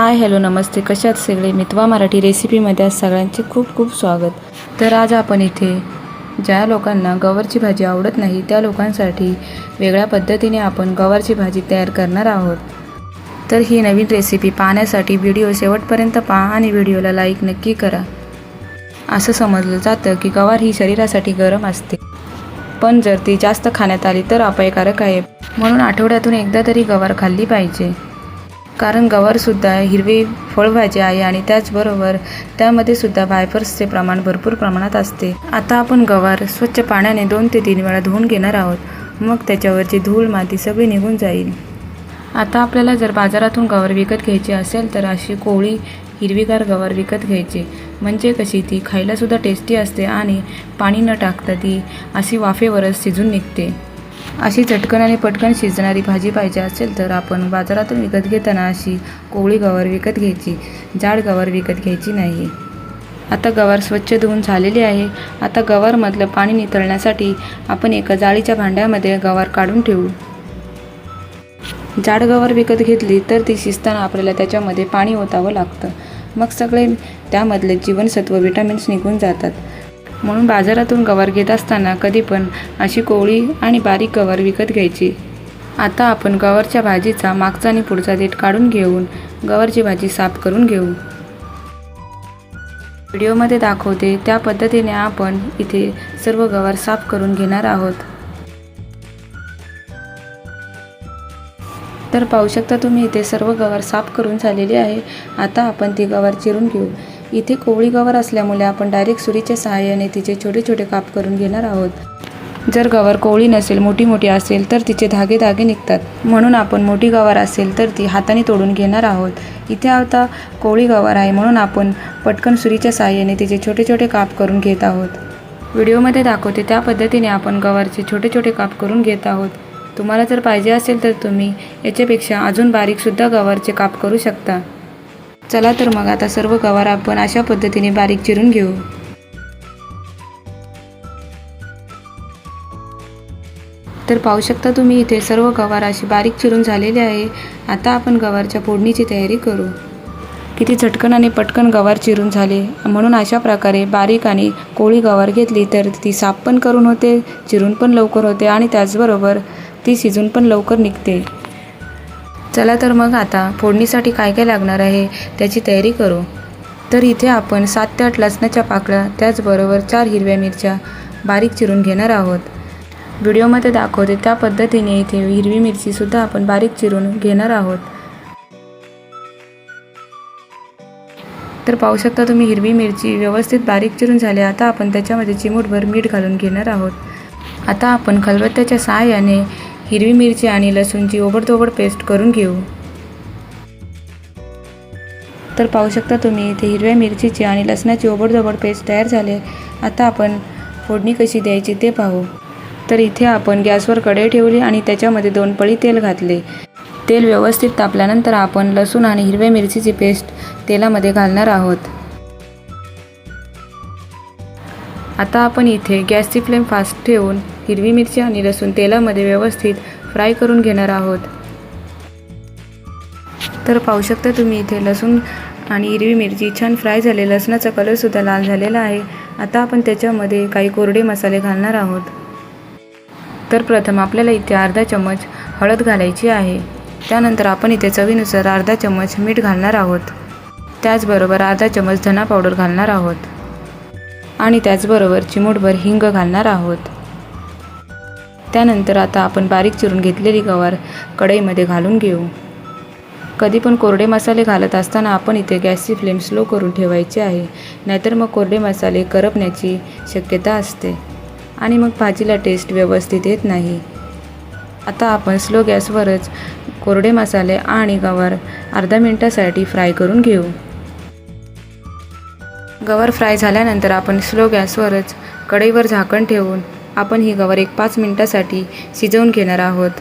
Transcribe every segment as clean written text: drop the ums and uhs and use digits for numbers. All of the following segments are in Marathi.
हाय हॅलो नमस्ते, कशा आहात सगळे. मितवा मराठी रेसिपीमध्ये आज सगळ्यांचे खूप खूप स्वागत. तर आज आपण इथे ज्या लोकांना गवारची भाजी आवडत नाही त्या लोकांसाठी वेगळ्या पद्धतीने आपण गवारची भाजी तयार करणार आहोत. तर ही नवीन रेसिपी पाहण्यासाठी व्हिडिओ शेवटपर्यंत पहा आणि व्हिडिओला लाईक नक्की करा. असं समजलं जातं की गवार ही शरीरासाठी गरम असते, पण जर ती जास्त खाण्यात आली तर अपायकारक आहे. म्हणून आठवड्यातून एकदा तरी गवार खाल्ली पाहिजे, कारण गवारसुद्धा हिरवी फळभाजी आहे आणि त्याचबरोबर त्यामध्ये सुद्धा फायबर्सचे प्रमाण भरपूर प्रमाणात असते. आता आपण गवार स्वच्छ पाण्याने 2 ते 3 वेळा धुवून घेणार आहोत. मग त्याच्यावरची धूळ माती सगळी निघून जाईल. आता आपल्याला जर बाजारातून गवार विकत घ्यायची असेल तर अशी कोवळी हिरवीगार गवार विकत घ्यायची, म्हणजे कशी ती खायलासुद्धा टेस्टी असते आणि पाणी न टाकता ती अशी वाफेवरच शिजून निघते. अशी झटकन आणि पटकन शिजणारी भाजी पाहिजे असेल तर आपण बाजारातून विकत घेताना अशी कोवळी गवार विकत घ्यायची, जाड गवार विकत घ्यायची नाही. आता गवार स्वच्छ धुवून झालेली आहे. आता गवारमधलं पाणी निथळण्यासाठी आपण एका जाळीच्या भांड्यामध्ये गवार काढून ठेवू. जाड गवार विकत घेतली तर ती शिजताना आपल्याला त्याच्यामध्ये पाणी ओतावं लागतं, मग सगळे त्यामधले जीवनसत्व विटॅमिन्स निघून जातात. म्हणून बाजारातून गवार घेत असताना कधी पण अशी कोवळी आणि बारीक गवार विकत घ्यायची. आता आपण गवारच्या भाजीचा मागचा आणि पुढचा देठ काढून घेऊन गवारची भाजी साफ करून घेऊ. व्हिडिओमध्ये दाखवते त्या पद्धतीने आपण इथे सर्व गवार साफ करून घेणार आहोत. तर पाहू शकता तुम्ही इथे सर्व गवार साफ करून झालेली आहे. आता आपण ती गवार चिरून घेऊ. इथे कोवळी गवार असल्यामुळे आपण डायरेक्ट सुरीच्या सहाय्याने तिचे छोटे छोटे काप करून घेणार आहोत. जर गवार कोवळी नसेल, मोठी असेल तर तिचे धागे निघतात, म्हणून आपण मोठी गवार असेल तर ती हाताने तोडून घेणार आहोत. इथे आता कोवळी गवार आहे म्हणून आपण पटकन सुरीच्या सहाय्याने तिचे छोटे छोटे काप करून घेत आहोत. व्हिडिओमध्ये दाखवते त्या पद्धतीने आपण गवारचे छोटे छोटे काप करून घेत आहोत. तुम्हाला जर पाहिजे असेल तर तुम्ही याच्यापेक्षा अजून बारीकसुद्धा गवारचे काप करू शकता. चला तर मग आता सर्व गवार आपण अशा पद्धतीने बारीक चिरून घेऊ. तर पाहू शकता तुम्ही इथे सर्व गवार अशी बारीक चिरून झालेले आहे. आता आपण गवारच्या फोडणीची तयारी करू. किती झटकन आणि पटकन गवार चिरून झाले. म्हणून अशा प्रकारे बारीक आणि कोवळी गवार घेतली तर ती साफ पण करून होते, चिरून पण लवकर होते आणि त्याचबरोबर ती शिजून पण लवकर निघते. चला तर मग आता फोडणीसाठी काय काय लागणार आहे त्याची तयारी करू. तर इथे आपण 7 ते 8 लसणाच्या पाकळ्या, त्याचबरोबर 4 हिरव्या मिरच्या बारीक चिरून घेणार आहोत. व्हिडिओमध्ये दाखवते त्या पद्धतीने इथे हिरवी मिरचीसुद्धा आपण बारीक चिरून घेणार आहोत. तर पाहू शकता तुम्ही हिरवी मिरची व्यवस्थित बारीक चिरून झाली. आता आपण त्याच्यामध्ये चिमूटभर मीठ घालून घेणार आहोत. आता आपण खलबत्त्याच्या सहाय्याने हिरवी मिरची आणि लसूणची ओबडधोबड पेस्ट करून घेऊ. तर पाहू शकता तुम्ही इथे हिरव्या मिरचीची आणि लसणाची ओबडधोबड पेस्ट तयार झाली. आता आपण फोडणी कशी द्यायची ते पाहू. तर इथे आपण गॅसवर कढई ठेवली आणि त्याच्यामध्ये 2 पळी तेल घातले. तेल व्यवस्थित तापल्यानंतर आपण लसूण आणि हिरव्या मिरचीची पेस्ट तेलामध्ये घालणार आहोत. आता आपण इथे गॅसची फ्लेम फास्ट ठेवून हिरवी मिरची आणि लसूण तेलामध्ये व्यवस्थित फ्राय करून घेणार आहोत. तर पाहू शकता तुम्ही इथे लसूण आणि हिरवी मिरची छान फ्राय झाले. लसणाचा कलरसुद्धा लाल झालेला आहे. आता आपण त्याच्यामध्ये काही कोरडे मसाले घालणार आहोत. तर प्रथम आपल्याला इथे अर्धा चमच हळद घालायची आहे. त्यानंतर आपण इथे चवीनुसार अर्धा चमच मीठ घालणार आहोत. त्याचबरोबर अर्धा चमच धना पावडर घालणार आहोत आणि त्याचबरोबर चिमूटभर हिंग घालणार आहोत. त्यानंतर आता आपण बारीक चिरून घेतलेली गवार कढईमध्ये घालून घेऊ. कधी पण कोरडे मसाले घालत असताना आपण इथे गॅसची फ्लेम स्लो करून ठेवायची आहे, नाहीतर मग कोरडे मसाले करपण्याची शक्यता असते आणि मग भाजीला टेस्ट व्यवस्थित येत नाही. आता आपण स्लो गॅसवरच कोरडे मसाले आणि गवार अर्धा मिनिटासाठी फ्राय करून घेऊ. गवार फ्राय झाल्यानंतर आपण स्लो गॅसवरच कढईवर झाकण ठेवून आपण ही गवार 5 मिनिटासाठी शिजवून घेणार आहोत.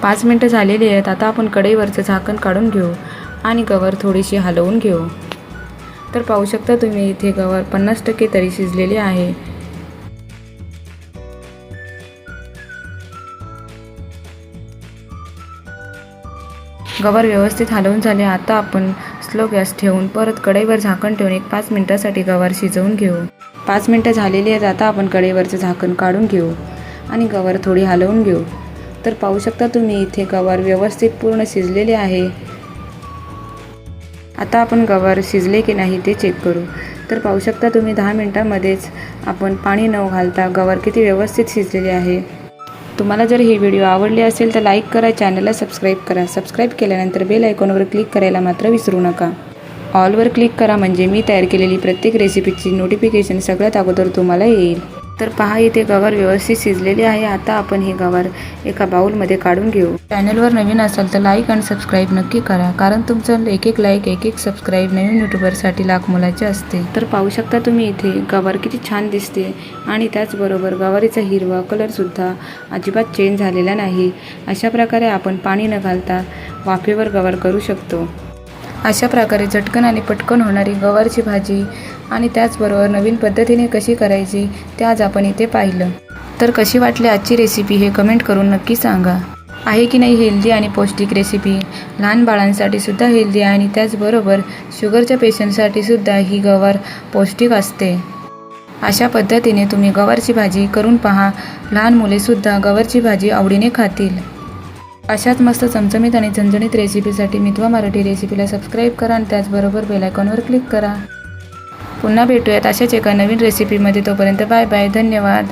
5 मिनिटं झालेली आहेत. आता आपण कढईवरचं झाकण काढून घेऊ आणि गवार थोडीशी हलवून घेऊ. तर पाहू शकता तुम्ही इथे गवार 50% तरी शिजलेली आहे. गवार व्यवस्थित हलवून झाले. आता आपण स्लो गॅस ठेवून परत कढईवर झाकण ठेवून एक 5 मिनिटासाठी गवार शिजवून घेऊ. 5 मिनिटं झालेली आहेत. आता आपण कढईवरचं झाकण काढून घेऊ आणि गवार थोडी हलवून घेऊ. तर पाहू शकता तुम्ही इथे गवार व्यवस्थित पूर्ण शिजलेले आहे. आता आपण गवार शिजले की नाही ते चेक करू. तर पाहू शकता तुम्ही 10 मिनिटांमध्येच आपण पाणी न घालता गवार किती व्यवस्थित शिजलेले आहे. तुम्हाला जर ही व्हिडिओ आवडली असेल तर लाईक करा, चॅनलला सबस्क्राईब करा. सबस्क्राईब केल्यानंतर बेल आयकॉनवर क्लिक करायला मात्र विसरू नका. ऑलवर क्लिक करा म्हणजे मी तयार केलेली प्रत्येक रेसिपीची नोटिफिकेशन सगळ्यात अगोदर तुम्हाला येईल. तर पहा इथे गवार व्यवस्थित शिजलेली आहे. आता आपण ही गवार एका बाउलमध्ये काढून घेऊ. चॅनलवर नवीन असाल तर लाईक आणि सबस्क्राईब नक्की करा, कारण तुमचं एक लाईक एक सबस्क्राईब नवीन यूट्यूबरसाठी लाख मोलाचे असते. तर पाहू शकता तुम्ही इथे गवार किती छान दिसते आणि त्याचबरोबर गवारीचा हिरवा कलरसुद्धा अजिबात चेंज झालेला नाही. अशा प्रकारे आपण पाणी न घालता वाफेवर गवार करू शकतो. अशा प्रकारे झटकन आणि पटकन होणारी गवारची भाजी आणि त्याचबरोबर नवीन पद्धतीने कशी करायची ते आज आपण इथे पाहिलं. तर कशी वाटली आजची रेसिपी हे कमेंट करून नक्की सांगा. आहे की नाही हेल्दी आणि पौष्टिक रेसिपी. लहान बाळांसाठी सुद्धा हेल्दी आणि त्याचबरोबर शुगरच्या पेशंटसाठी सुद्धा ही गवार पौष्टिक असते. अशा पद्धतीने तुम्ही गवारची भाजी करून पहा. लहान मुलेसुद्धा गवारची भाजी आवडीने खातील. अशाच मस्त चमचमीत आणि झणझणीत रेसिपीसाठी मितवा मराठी रेसिपीला सबस्क्राईब करा आणि त्याचबरोबर बेल आयकॉनवर क्लिक करा. पुन्हा भेटूयात अशाच एका नवीन रेसिपीमध्ये. तोपर्यंत बाय बाय. धन्यवाद.